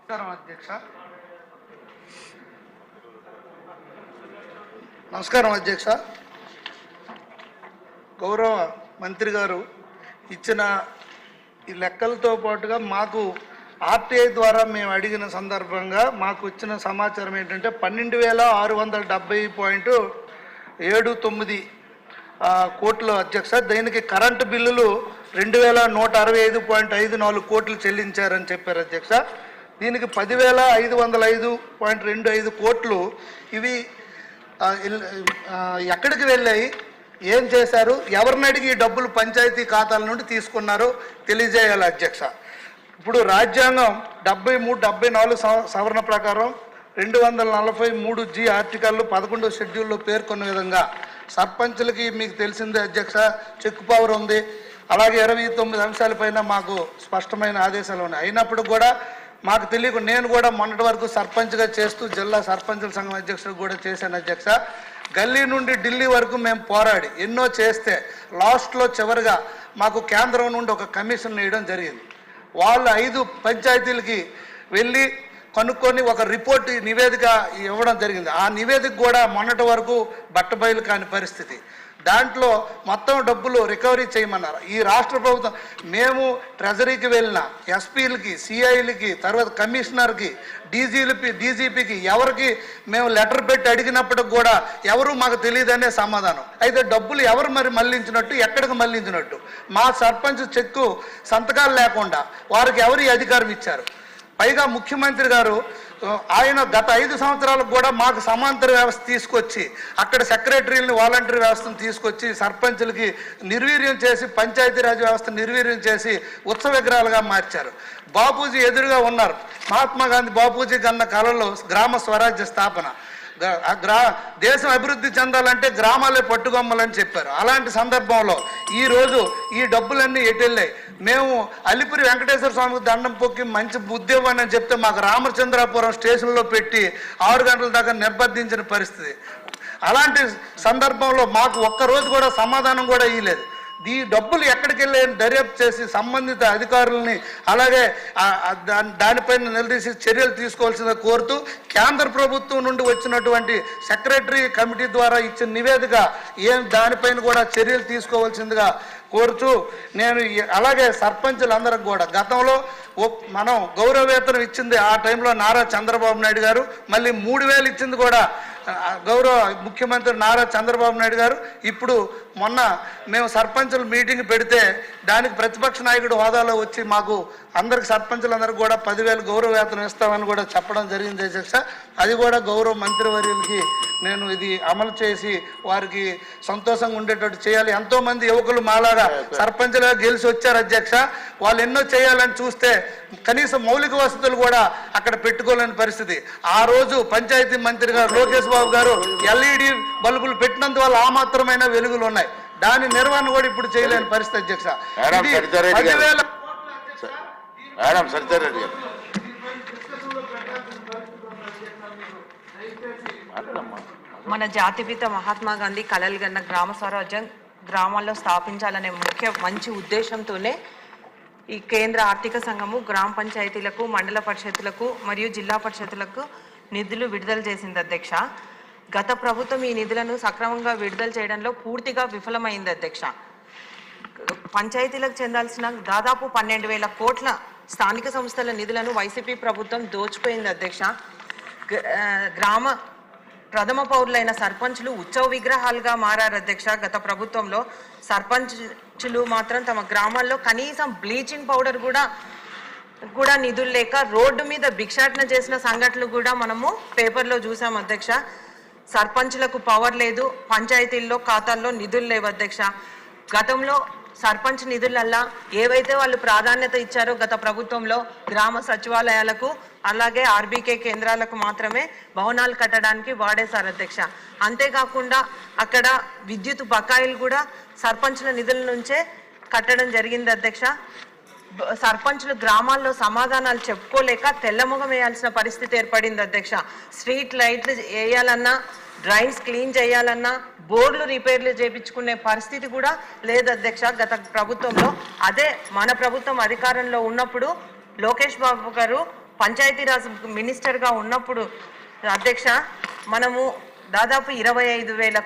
నమస్కారం అధ్యక్ష. గౌరవ మంత్రి గారు ఇచ్చిన ఈ లెక్కలతో పాటుగా మాకు ఆర్టీఐ ద్వారా మేము అడిగిన సందర్భంగా మాకు ఇచ్చిన సమాచారం ఏంటంటే 12,670.79 కోట్లు అధ్యక్ష. దీనికి కరెంటు బిల్లులు 2,165.54 కోట్లు చెల్లించారని చెప్పారు అధ్యక్ష. దీనికి 10,505.25 కోట్లు ఇవి ఎక్కడికి వెళ్ళాయి, ఏం చేశారు, ఎవరిని అడిగి డబ్బులు పంచాయతీ ఖాతాల నుండి తీసుకున్నారో తెలియజేయాలి అధ్యక్ష. ఇప్పుడు రాజ్యాంగం 73-74 సవరణ ప్రకారం 243G ఆర్టికల్ 11వ షెడ్యూల్లో పేర్కొన్న విధంగా సర్పంచులకి మీకు తెలిసిందే అధ్యక్ష చెక్ పవర్ ఉంది. అలాగే 29 అంశాలపైన మాకు స్పష్టమైన ఆదేశాలు ఉన్నాయి. అయినప్పుడు కూడా మాకు తెలియకు నేను కూడా మొన్నటి వరకు సర్పంచ్గా చేస్తూ జిల్లా సర్పంచుల సంఘం అధ్యక్షుడు కూడా చేశాను అధ్యక్ష. గల్లీ నుండి ఢిల్లీ వరకు మేము పోరాడి ఎన్నో చేస్తే లాస్ట్లో చివరిగా మాకు కేంద్రం నుండి ఒక కమిషన్ వేయడం జరిగింది. వాళ్ళు 5 పంచాయతీలకి వెళ్ళి కనుక్కొని ఒక రిపోర్ట్ నివేదిక ఇవ్వడం జరిగింది. ఆ నివేదిక కూడా మొన్నటి వరకు బట్టబయలు కాని పరిస్థితి. దాంట్లో మొత్తం డబ్బులు రికవరీ చేయమన్నారు. ఈ రాష్ట్ర ప్రభుత్వం మేము ట్రెజరీకి వెళ్ళిన ఎస్పీలకి, సిఐలకి, తర్వాత కమిషనర్కి, డీజీపీకి ఎవరికి మేము లెటర్ పెట్టి అడిగినప్పటికి కూడా ఎవరు మాకు తెలియదనే సమాధానం. అయితే డబ్బులు ఎవరు మరి మళ్లించినట్టు, ఎక్కడికి మళ్లించినట్టు, మా సర్పంచ్ చెక్కు సంతకాలు లేకుండా వారికి ఎవరు ఈ అధికారం ఇచ్చారు? పైగా ముఖ్యమంత్రి గారు ఆయన గత 5 సంవత్సరాలకు కూడా మాకు సమాంతర వ్యవస్థ తీసుకొచ్చి అక్కడ సెక్రటరీలని, వాలంటరీ వ్యవస్థను తీసుకొచ్చి సర్పంచులకి నిర్వీర్యం చేసి పంచాయతీరాజ్ వ్యవస్థ నిర్వీర్యం చేసి ఉత్సవ విగ్రహాలుగా మార్చారు. బాపూజీ ఎదురుగా ఉన్నారు. మహాత్మా గాంధీ బాపూజీ కన్న కళలో గ్రామ స్వరాజ్య స్థాపన, దేశం అభివృద్ధి చెందాలంటే గ్రామాలే పట్టుకొమ్మలని చెప్పారు. అలాంటి సందర్భంలో ఈరోజు ఈ డబ్బులన్నీ ఎటెళ్ళాయి. మేము అలిపిరి వెంకటేశ్వర స్వామికి దండం పొక్కి మంచి బుద్ధి ఇవ్వని చెప్తే మాకు రామచంద్రాపురం స్టేషన్లో పెట్టి 6 గంటల దాకా నిర్బంధించిన పరిస్థితి. అలాంటి సందర్భంలో మాకు ఒక్కరోజు కూడా సమాధానం కూడా ఇవ్వలేదు. ఈ డబ్బులు ఎక్కడికి వెళ్ళాయని దర్యాప్తు చేసి సంబంధిత అధికారులని అలాగే దానిపైన నిలదీసి చర్యలు తీసుకోవాల్సిందిగా కోరుతూ కేంద్ర ప్రభుత్వం నుండి వచ్చినటువంటి సెక్రటరీ కమిటీ ద్వారా ఇచ్చిన నివేదిక దానిపైన కూడా చర్యలు తీసుకోవాల్సిందిగా కోరుతూ నేను అలాగే సర్పంచులందరికి కూడా గతంలో మనం గౌరవ వేతనం ఇచ్చింది ఆ టైంలో నారా చంద్రబాబు నాయుడు గారు, మళ్ళీ 3,000 ఇచ్చింది కూడా గౌరవ ముఖ్యమంత్రి నారా చంద్రబాబు నాయుడు గారు. ఇప్పుడు మొన్న మేము సర్పంచుల మీటింగ్ పెడితే దానికి ప్రతిపక్ష నాయకుడు హోదాలో వచ్చి మాకు అందరికి సర్పంచులందరికీ కూడా 10,000 గౌరవ వేతనం ఇస్తామని కూడా చెప్పడం జరిగింది అధ్యక్ష. అది కూడా గౌరవ మంత్రివర్యులకి నేను ఇది అమలు చేసి వారికి సంతోషంగా ఉండేటట్టు చేయాలి. ఎంతోమంది యువకులు మాలాగా సర్పంచులుగా గెలిచి వచ్చారు అధ్యక్ష. వాళ్ళు ఎన్నో చేయాలని చూస్తే కనీసం మౌలిక వసతులు కూడా అక్కడ పెట్టుకోలేని పరిస్థితి. ఆ రోజు పంచాయతీ మంత్రి గారు లోకేష్ బాబు గారు LED బల్బులు పెట్టినందువల్ల ఆ మాత్రమైన వెలుగులు ఉన్నాయి. దాని నిర్వహణ కూడా ఇప్పుడు చేయలేని పరిస్థితి అధ్యక్ష. మన జాతిపిత మహాత్మా గాంధీ కలలు కన్న గ్రామ స్వరాజ్యం గ్రామాల్లో స్థాపించాలనే మంచి ఉద్దేశంతోనే ఈ కేంద్ర ఆర్థిక సంఘము గ్రామ పంచాయతీలకు, మండల పరిషత్తులకు మరియు జిల్లా పరిషత్తులకు నిధులు విడుదల చేసింది అధ్యక్ష. గత ప్రభుత్వం ఈ నిధులను సక్రమంగా విడుదల చేయడంలో పూర్తిగా విఫలమైంది అధ్యక్ష. పంచాయతీలకు చెందాల్సిన దాదాపు 12,000 కోట్ల స్థానిక సంస్థల నిధులను వైసీపీ ప్రభుత్వం దోచుపోయింది అధ్యక్ష. గ్రామ ప్రథమ పౌరులైన సర్పంచులు ఉత్సవ విగ్రహాలుగా మారారు అధ్యక్ష. గత ప్రభుత్వంలో సర్పంచులు మాత్రం తమ గ్రామాల్లో కనీసం బ్లీచింగ్ పౌడర్ కూడా నిధులు లేక రోడ్డు మీద భిక్షాటన చేసిన సంఘటనలు కూడా మనము పేపర్లో చూసాం అధ్యక్ష. సర్పంచులకు పవర్ లేదు, పంచాయతీల్లో ఖాతాల్లో నిధులు లేవు అధ్యక్ష. గతంలో సర్పంచ్ నిధులల్లా ఏవైతే వాళ్ళు ప్రాధాన్యత ఇచ్చారో గత ప్రభుత్వంలో గ్రామ సచివాలయాలకు అలాగే ఆర్బీకే కేంద్రాలకు మాత్రమే భవనాలు కట్టడానికి వాడేశారు అధ్యక్ష. అంతేకాకుండా అక్కడ విద్యుత్ బకాయిలు కూడా సర్పంచుల నిధుల నుంచే కట్టడం జరిగింది అధ్యక్ష. సర్పంచులు గ్రామాల్లో సమాధానాలు చెప్పుకోలేక తెల్లముఖం వేయాల్సిన పరిస్థితి ఏర్పడింది అధ్యక్ష. స్ట్రీట్ లైట్లు వేయాలన్నా, డ్రైన్స్ క్లీన్ చేయాలన్నా, బోర్డులు రిపేర్లు చేయించుకునే పరిస్థితి కూడా లేదు అధ్యక్ష గత ప్రభుత్వంలో. అదే మన ప్రభుత్వం అధికారంలో ఉన్నప్పుడు లోకేష్ బాబు గారు పంచాయతీరాజ్ మినిస్టర్గా ఉన్నప్పుడు అధ్యక్ష మనము దాదాపు 25,000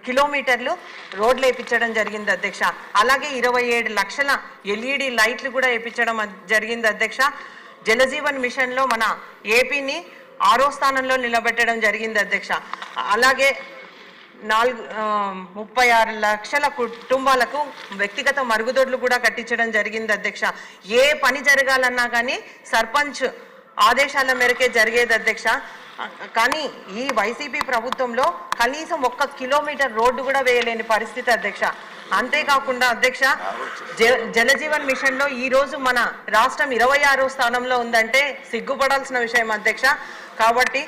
కిలోమీటర్లు రోడ్లు వేయించడం జరిగింది అధ్యక్ష. అలాగే 27 లక్షల ఎల్ఈడి లైట్లు కూడా వేయించడం జరిగింది అధ్యక్ష. జలజీవన్ మిషన్లో మన ఏపీని 6వ స్థానంలో నిలబెట్టడం జరిగింది అధ్యక్ష. అలాగే 36 లక్షల కుటుంబాలకు వ్యక్తిగత మరుగుదొడ్లు కూడా కట్టించడం జరిగింది అధ్యక్ష. ఏ పని జరగాలన్నా కానీ సర్పంచ్ ఆదేశాల మేరకే జరిగేది అధ్యక్ష. కానీ ఈ వైసీపీ ప్రభుత్వంలో కనీసం 1 కిలోమీటర్ రోడ్డు కూడా వేయలేని పరిస్థితి అధ్యక్ష. అంతేకాకుండా అధ్యక్ష జలజీవన్ మిషన్లో ఈరోజు మన రాష్ట్రం 26వ స్థానంలో ఉందంటే సిగ్గుపడాల్సిన విషయం అధ్యక్ష. కాబట్టి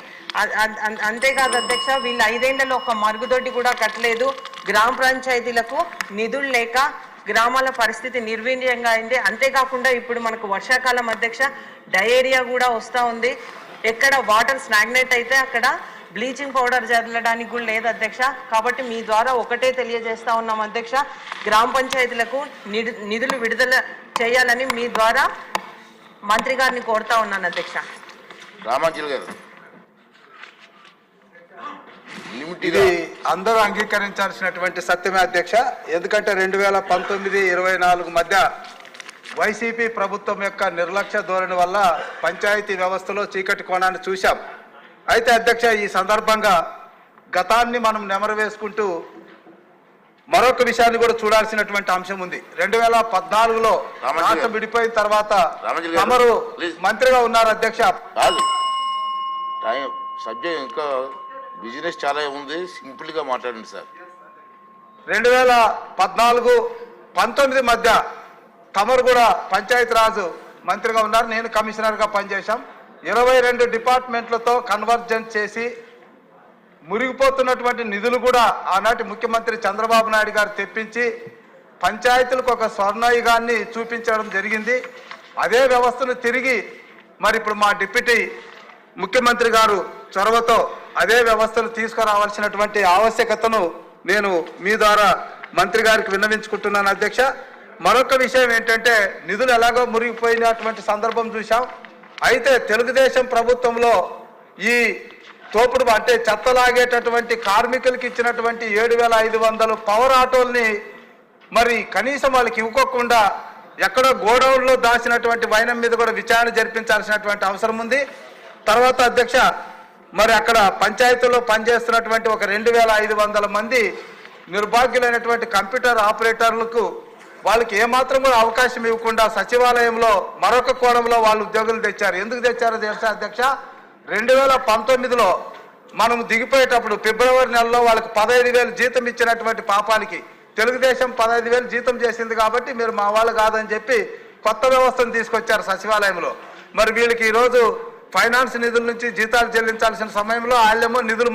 అంతేకాదు అధ్యక్ష, వీళ్ళు 5 ఏళ్లలో ఒక మరుగుదొడ్డి కూడా కట్టలేదు. గ్రామ పంచాయతీలకు నిధులు లేక గ్రామాల పరిస్థితి నిర్వీర్యంగా అయింది. అంతేకాకుండా ఇప్పుడు మనకు వర్షాకాలం అధ్యక్ష, డయేరియా కూడా వస్తూ ఉంది. ఎక్కడ వాటర్ స్టాగ్నేట్ అయితే అక్కడ బ్లీచింగ్ పౌడర్ జల్లడానికి కూడా లేదు అధ్యక్ష. కాబట్టి మీ ద్వారా ఒకటే తెలియజేస్తా ఉన్నాం అధ్యక్ష, గ్రామ పంచాయతీలకు నిధులు విడుదల చేయాలని మీ ద్వారా మంత్రి గారిని కోరుతా ఉన్నాను అధ్యక్ష. రామాంజలి గారు, ఇది అందరూ అంగీకరించాల్సినటువంటి సత్యమే అధ్యక్ష. ఎందుకంటే 2019-24 మధ్య వైసీపీ ప్రభుత్వం యొక్క నిర్లక్ష్య ధోరణి వల్ల పంచాయతీ వ్యవస్థలో చీకటి కోణాన్ని చూశాం. అయితే అధ్యక్ష, ఈ సందర్భంగా గతాన్ని మనం నెమరు వేసుకుంటూ మరొక విషయాన్ని కూడా చూడాల్సినటువంటి అంశం ఉంది. 2014లో రాష్ట్రం విడిపోయిన తర్వాత తమరు మంత్రిగా ఉన్నారు అధ్యక్ష. కాదు, సబ్జెక్ట్ ఇంకా బిజినెస్ చాలా ఉంది, సింపుల్ గా మాట్లాడండి సార్. 2014-19 మధ్య తమరు కూడా పంచాయతీరాజ్ మంత్రిగా ఉన్నారు, నేను కమిషనర్గా పనిచేశాం. 22 డిపార్ట్మెంట్లతో కన్వర్జెన్స్ చేసి మురిగిపోతున్నటువంటి నిధులు కూడా ఆనాటి ముఖ్యమంత్రి చంద్రబాబు నాయుడు గారు తెప్పించి పంచాయతీలకు ఒక స్వర్ణయుగాన్ని చూపించడం జరిగింది. అదే వ్యవస్థను తిరిగి మరి ఇప్పుడు మా డిప్యూటీ ముఖ్యమంత్రి గారు చొరవతో అదే వ్యవస్థను తీసుకురావాల్సినటువంటి ఆవశ్యకతను నేను మీ ద్వారా మంత్రి గారికి విన్నవించుకుంటున్నాను అధ్యక్ష. మరొక విషయం ఏంటంటే, నిధులు ఎలాగో మురిగిపోయినటువంటి సందర్భం చూసాం. అయితే తెలుగుదేశం ప్రభుత్వంలో ఈ తోపుడు అంటే చెత్తలాగేటటువంటి కార్మికులకి ఇచ్చినటువంటి 7,500 పవర్ ఆటోల్ని మరి కనీసం వాళ్ళకి ఇవ్వకోకుండా ఎక్కడో గోడౌన్లో దాచినటువంటి వైనం మీద కూడా విచారణ జరిపించాల్సినటువంటి అవసరం ఉంది. తర్వాత అధ్యక్ష, మరి అక్కడ పంచాయతీలో పనిచేస్తున్నటువంటి ఒక 2,500 మంది నిర్భాగ్యులైనటువంటి కంప్యూటర్ ఆపరేటర్లకు వాళ్ళకి ఏమాత్రం కూడా అవకాశం ఇవ్వకుండా సచివాలయంలో మరొక కోణంలో వాళ్ళు ఉద్యోగులు తెచ్చారు. ఎందుకు తెచ్చారో తెలుసా అధ్యక్ష? 2019లో మనం దిగిపోయేటప్పుడు ఫిబ్రవరి నెలలో వాళ్ళకి 15,000 జీతం ఇచ్చినటువంటి పాపానికి తెలుగుదేశం 15,000 జీతం చేసింది కాబట్టి మీరు మా వాళ్ళు కాదని చెప్పి కొత్త వ్యవస్థను తీసుకొచ్చారు సచివాలయంలో. మరి వీళ్ళకి ఈరోజు ఫైనాన్స్ నిధుల నుంచి జీతాలు చెల్లించాల్సిన సమయంలో వాళ్ళేమో నిధులు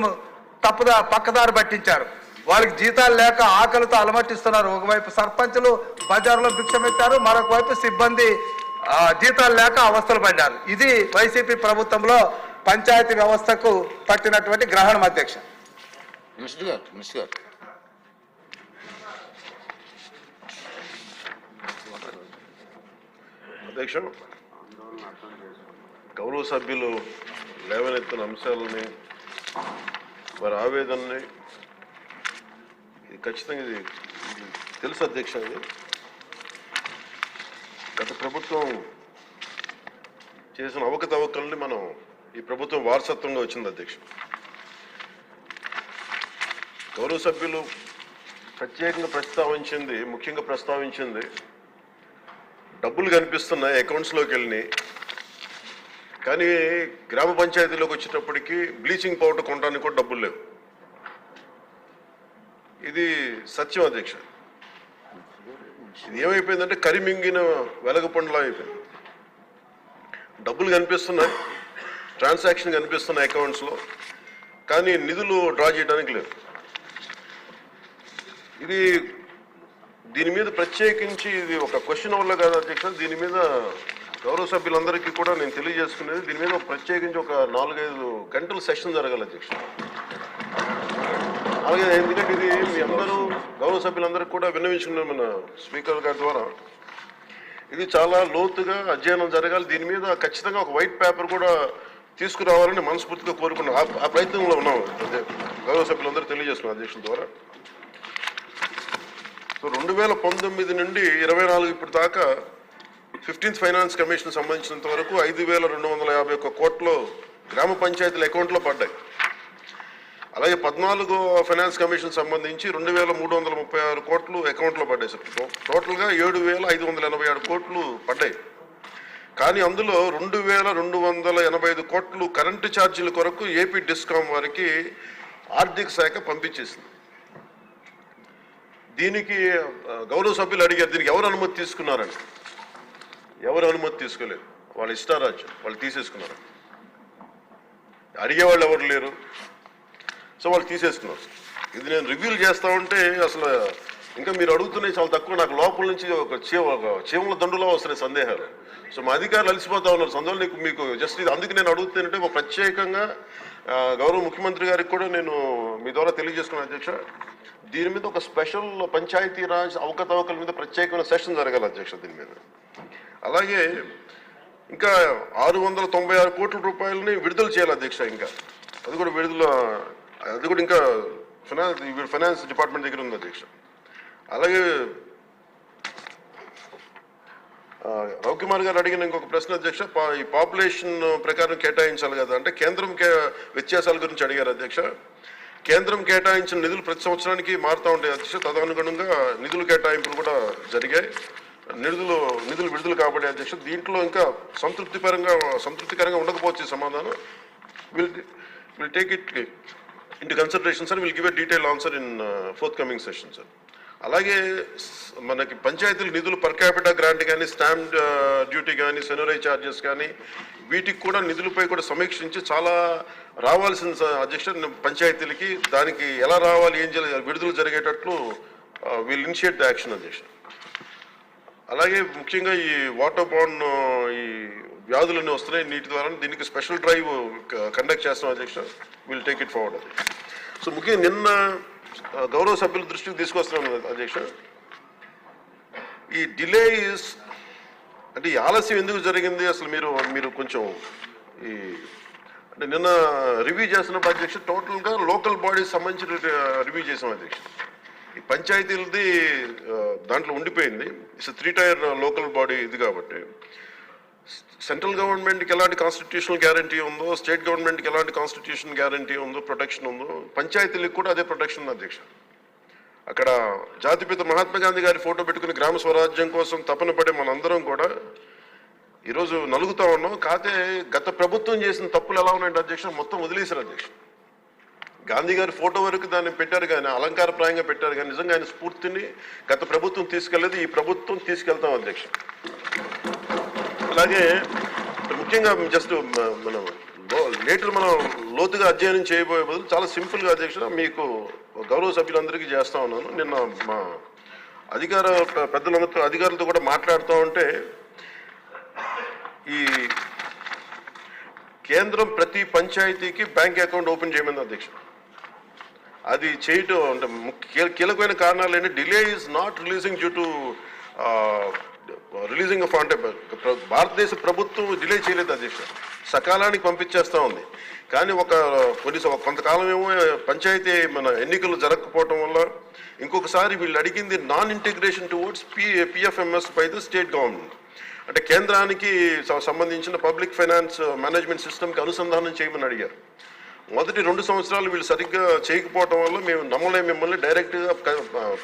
పక్కదారి పట్టించారు. వాళ్ళకి జీతాలు లేక ఆకలితో అలమటిస్తున్నారు. ఒకవైపు సర్పంచులు బజార్లో భిక్షమెత్తారు, మరొక వైపు సిబ్బంది జీతాలు లేక అవస్థలు పడ్డారు. ఇది వైసీపీ ప్రభుత్వంలో పంచాయతీ వ్యవస్థకు పట్టినటువంటి గ్రహణం అధ్యక్ష. అధ్యక్ష, గౌరవ సభ్యులు లేవనెత్తిన అంశాలని, వారి ఆవేదనని ఖచ్చితంగా ఇది తెలుసు అధ్యక్ష. ఇది గత ప్రభుత్వం చేసిన అవకతవకల్ని మనం ఈ ప్రభుత్వం వారసత్వంగా వచ్చింది అధ్యక్ష. గౌరవ సభ్యులు ప్రత్యేకంగా ముఖ్యంగా ప్రస్తావించింది డబ్బులు కనిపిస్తున్నాయి అకౌంట్స్లోకి వెళ్ళినాయి, కానీ గ్రామ పంచాయతీలోకి వచ్చేటప్పటికి బ్లీచింగ్ పౌడర్ కొనడానికి కూడా డబ్బులు లేవు. ఇది సత్యం అధ్యక్ష. ఇది ఏమైపోయిందంటే కరిమింగిన వెలగపండులా అయిపోయింది. డబ్బులు కనిపిస్తున్నాయి, ట్రాన్సాక్షన్ కనిపిస్తున్నాయి అకౌంట్స్లో, కానీ నిధులు డ్రా చేయడానికి లేదు. దీని మీద ప్రత్యేకించి ఇది ఒక క్వశ్చన్ వల్ల కాదు అధ్యక్ష. దీని మీద గౌరవ సభ్యులందరికీ కూడా నేను తెలియజేసుకునేది, దీని మీద ప్రత్యేకించి ఒక 4-5 గంటల సెషన్ జరగాలి అధ్యక్ష. అలాగే ఎందుకంటే ఇది మీ అందరూ గౌరవ సభ్యులందరికీ కూడా విన్నవించుకున్నాం మన స్పీకర్ గారి ద్వారా. ఇది చాలా లోతుగా అధ్యయనం జరగాలి. దీని మీద ఖచ్చితంగా ఒక వైట్ పేపర్ కూడా తీసుకురావాలని మనస్ఫూర్తిగా కోరుకున్నాం. ఆ ప్రయత్నంలో ఉన్నాం. గౌరవ సభ్యులందరూ తెలియజేస్తున్నాం అధ్యక్షుల ద్వారా. సో 2019 నుండి 24 ఇప్పటి దాకా 15th ఫైనాన్స్ కమిషన్ సంబంధించినంత వరకు 5,251 కోట్లు గ్రామ పంచాయతీల అకౌంట్లో పడ్డాయి. అలాగే 14వ ఫైనాన్స్ కమిషన్ సంబంధించి 2,336 కోట్లు అకౌంట్లో పడ్డాయి సార్. టోటల్గా 7,587 కోట్లు పడ్డాయి. కానీ అందులో 2,285 కోట్లు కరెంటు ఛార్జీల కొరకు ఏపీ డిస్కామ్ వారికి ఆర్థిక శాఖ పంపించేసింది. దీనికి గౌరవ సభ్యులు అడిగారు, దీనికి ఎవరు అనుమతి తీసుకున్నారని. ఎవరు అనుమతి తీసుకోలేదు, వాళ్ళ ఇష్టారాజ్యం, వాళ్ళు తీసేసుకున్నారు. అడిగేవాళ్ళు ఎవరు లేరు, సో వాళ్ళు తీసేసుకున్నారు. ఇది నేను రివ్యూలు చేస్తా ఉంటే అసలు ఇంకా మీరు అడుగుతున్నాయి చాలా తక్కువ. నాకు లోపల నుంచి ఒక చీమల దండులో వస్తున్నాయి సందేహాలు. సో మా అధికారులు అలసిపోతా ఉన్నారు సందులో. మీకు జస్ట్ ఇది అందుకు నేను అడుగుతానంటే ఒక ప్రత్యేకంగా గౌరవ ముఖ్యమంత్రి గారికి కూడా నేను మీ ద్వారా తెలియజేసుకున్నాను అధ్యక్ష. దీని మీద ఒక స్పెషల్ పంచాయతీరాజ్ అవకతవకల మీద ప్రత్యేకమైన సెషన్ జరగాలి అధ్యక్ష దీని మీద. అలాగే ఇంకా 696 కోట్ల రూపాయలని విడుదల చేయాలి అధ్యక్ష. ఇంకా అది కూడా ఇంకా ఫైనాన్స్ డిపార్ట్మెంట్ దగ్గర ఉంది అధ్యక్ష. అలాగే రవికుమార్ గారు అడిగిన ఇంకొక ప్రశ్న అధ్యక్ష, ఈ పాపులేషన్ ప్రకారం కేటాయించాలి కదా అంటే కేంద్రం వ్యత్యాసాల గురించి అడిగారు అధ్యక్ష. కేంద్రం కేటాయించిన నిధులు ప్రతి సంవత్సరానికి మారుతూ ఉంటాయి అధ్యక్ష. తదనుగుణంగా నిధులు కేటాయింపులు కూడా జరిగాయి. నిధులు విడుదల కాబట్టి అధ్యక్ష దీంట్లో ఇంకా సంతృప్తికరంగా ఉండకపోవచ్చు సమాధానం. Will take it into consideration sir. Will give a detail answer in fourth coming session sir. అలాగే మనకి పంచాయతీల నిధులు పర్ క్యాపిటా గ్రాంట్ కానీ, స్టాంప్ డ్యూటీ కానీ, సెనరై ఛార్జెస్ కానీ, వీటికి కూడా నిధులపై కూడా సమీక్షించి చాలా రావాల్సిన అధ్యక్ష పంచాయతీలకి దానికి ఎలా రావాలి, ఏం చేయాలి, విడుదల జరిగేటట్లు విల్ ఇనిషియేట్ ద యాక్షన్ అధ్యక్ష. అలాగే ముఖ్యంగా ఈ వాటర్ బాండ్ ఈ వ్యాధులన్నీ వస్తున్నాయి నీటి ద్వారా, దీనికి స్పెషల్ డ్రైవ్ కండక్ట్ చేస్తాం అధ్యక్ష. విల్ టేక్ ఇట్ ఫార్వర్డ్ అధ్యక్ష. సో ముఖ్యంగా నిన్న గౌరవ సభ్యుల దృష్టికి తీసుకొస్తున్నాను అధ్యక్ష. ఈ డిలేస్ అంటే ఈ ఆలస్యం ఎందుకు జరిగింది అసలు మీరు కొంచెం అంటే నిన్న రివ్యూ చేస్తున్నప్పుడు అధ్యక్ష టోటల్గా లోకల్ బాడీస్ సంబంధించిన రివ్యూ చేసాం అధ్యక్ష. ఈ పంచాయతీలది దాంట్లో ఉండిపోయింది. ఇట్స్ 3 tier లోకల్ బాడీ ఇది కాబట్టి సెంట్రల్ గవర్నమెంట్కి ఎలాంటి కాన్స్టిట్యూషనల్ గ్యారంటీ ఉందో, స్టేట్ గవర్నమెంట్కి ఎలాంటి కాన్స్టిట్యూషన్ గ్యారంటీ ఉందో, ప్రొటెక్షన్ ఉందో, పంచాయతీలకు కూడా అదే ప్రొటెక్షన్ ఉంది అధ్యక్ష. అక్కడ జాతిపిత మహాత్మా గాంధీ గారి ఫోటో పెట్టుకుని గ్రామ స్వరాజ్యం కోసం తపన పడే మనందరం కూడా ఈరోజు నలుగుతూ ఉన్నాం. కాకపోతే గత ప్రభుత్వం చేసిన తప్పులు ఎలా ఉన్నాయంటే అధ్యక్ష మొత్తం వదిలేశారు అధ్యక్ష. గాంధీ గారి ఫోటో వరకు దాన్ని పెట్టారు కానీ, అలంకారప్రాయంగా పెట్టారు కానీ నిజంగా ఆయన స్ఫూర్తిని గత ప్రభుత్వం తీసుకెళ్లేదు, ఈ ప్రభుత్వం తీసుకెళ్తాం అధ్యక్ష. అలాగే ముఖ్యంగా జస్ట్ మనం మనం లోతుగా అధ్యయనం చేయబోయే బదులు చాలా సింపుల్గా అధ్యక్ష మీకు గౌరవ సభ్యులందరికీ చేస్తా ఉన్నాను. నిన్న మా అధికారులతో కూడా మాట్లాడుతూ ఉంటే ఈ కేంద్రం ప్రతి పంచాయతీకి బ్యాంక్ అకౌంట్ ఓపెన్ చేయమంది అధ్యక్ష. అది చేయటం అంటే కీలకమైన కారణాలు ఏంటి, delay is not releasing due to releasing of అంటే భారతదేశ ప్రభుత్వం డిలే చేయలేదు అధ్యక్ష, సకాలానికి పంపించేస్తూ ఉంది. కానీ కొంతకాలం ఏమో పంచాయతీ మన ఎన్నికలు జరగకపోవటం వల్ల ఇంకొకసారి వీళ్ళు అడిగింది non integration towards PFMS by the state government. అంటే కేంద్రానికి సంబంధించిన పబ్లిక్ ఫైనాన్స్ మేనేజ్మెంట్ సిస్టమ్కి అనుసంధానం చేయమని అడిగారు. మొదటి 2 సంవత్సరాలు వీళ్ళు సరిగ్గా చేయకపోవటం వల్ల మేము మిమ్మల్ని డైరెక్ట్గా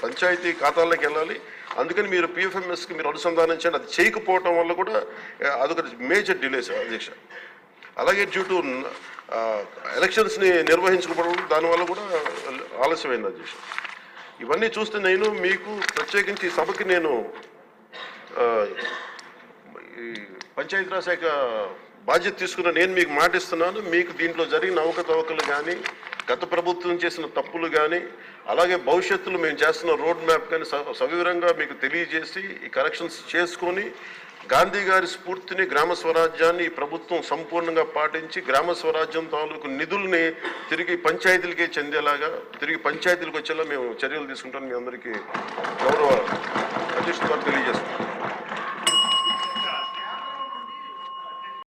పంచాయతీ ఖాతాల్లోకి వెళ్ళాలి, అందుకని మీరు పిఎఫ్ఎంఎస్కి మీరు అనుసంధానం చేయండి. అది చేయకపోవటం వల్ల కూడా అదొక మేజర్ డిలేస్ అధ్యక్ష. అలాగే డ్యూ టు ఎలక్షన్స్ని నిర్వహించుకోవడం దానివల్ల కూడా ఆలస్యమైంది అధ్యక్ష. ఇవన్నీ చూస్తే నేను మీకు ప్రత్యేకించి సభకి నేను ఈ పంచాయతీరాజ్ శాఖ బాధ్యత తీసుకున్న నేను మీకు మాటిస్తున్నాను. మీకు దీంట్లో జరిగిన అవకతవకలు కానీ, గత ప్రభుత్వం చేసిన తప్పులు కానీ, అలాగే భవిష్యత్తులో మేము చేస్తున్న రోడ్ మ్యాప్ కానీ సవివరంగా మీకు తెలియజేసి ఈ కరెక్షన్స్ చేసుకొని గాంధీ గారి స్ఫూర్తిని, గ్రామ స్వరాజ్యాన్ని ఈ ప్రభుత్వం సంపూర్ణంగా పాటించి గ్రామ స్వరాజ్యం తాలూకు నిధుల్ని తిరిగి పంచాయతీలకే చెందేలాగా, తిరిగి పంచాయతీలకు వచ్చేలా మేము చర్యలు తీసుకుంటాం. మీ అందరికీ గౌరవ అధ్యక్షుడు తెలియజేస్తున్నాం.